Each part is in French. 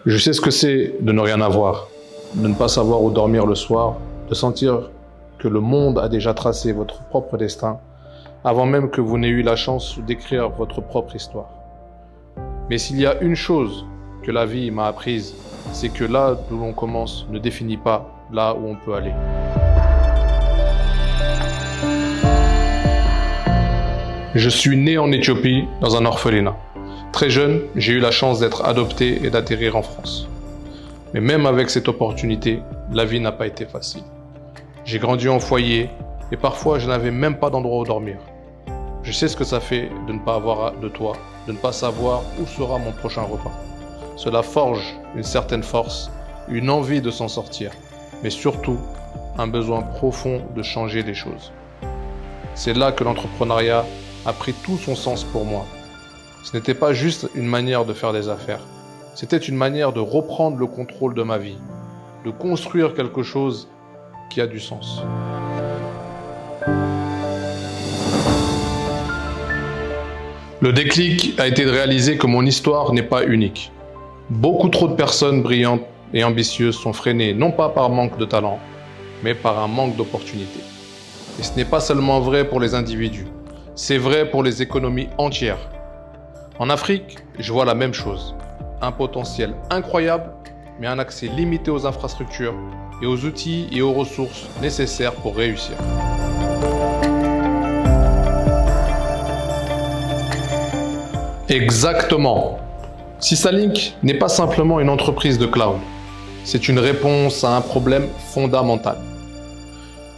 Je sais ce que c'est de ne rien avoir, de ne pas savoir où dormir le soir, de sentir que le monde a déjà tracé votre propre destin, avant même que vous n'ayez eu la chance d'écrire votre propre histoire. Mais s'il y a une chose que la vie m'a apprise, c'est que là où l'on commence ne définit pas là où on peut aller. Je suis né en Éthiopie, dans un orphelinat. Très jeune, j'ai eu la chance d'être adopté et d'atterrir en France. Mais même avec cette opportunité, la vie n'a pas été facile. J'ai grandi en foyer et parfois je n'avais même pas d'endroit où dormir. Je sais ce que ça fait de ne pas avoir de toit, de ne pas savoir où sera mon prochain repas. Cela forge une certaine force, une envie de s'en sortir, mais surtout un besoin profond de changer les choses. C'est là que l'entrepreneuriat a pris tout son sens pour moi. Ce n'était pas juste une manière de faire des affaires, c'était une manière de reprendre le contrôle de ma vie, de construire quelque chose qui a du sens. Le déclic a été de réaliser que mon histoire n'est pas unique. Beaucoup trop de personnes brillantes et ambitieuses sont freinées non pas par manque de talent, mais par un manque d'opportunités. Et ce n'est pas seulement vrai pour les individus, c'est vrai pour les économies entières. En Afrique, je vois la même chose. Un potentiel incroyable, mais un accès limité aux infrastructures et aux outils et aux ressources nécessaires pour réussir. Exactement. Sysalink n'est pas simplement une entreprise de cloud. C'est une réponse à un problème fondamental.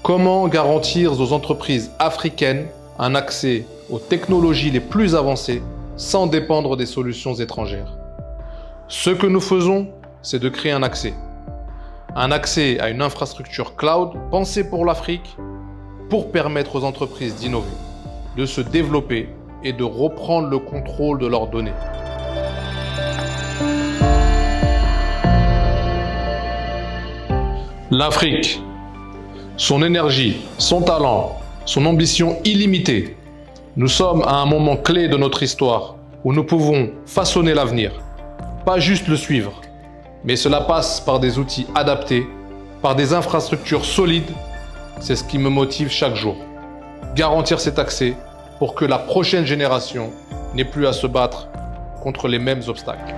Comment garantir aux entreprises africaines un accès aux technologies les plus avancées sans dépendre des solutions étrangères? Ce que nous faisons, c'est de créer un accès. Un accès à une infrastructure cloud pensée pour l'Afrique pour permettre aux entreprises d'innover, de se développer et de reprendre le contrôle de leurs données. L'Afrique, son énergie, son talent, son ambition illimitée. Nous sommes à un moment clé de notre histoire où nous pouvons façonner l'avenir, pas juste le suivre, mais cela passe par des outils adaptés, par des infrastructures solides. C'est ce qui me motive chaque jour. Garantir cet accès pour que la prochaine génération n'ait plus à se battre contre les mêmes obstacles.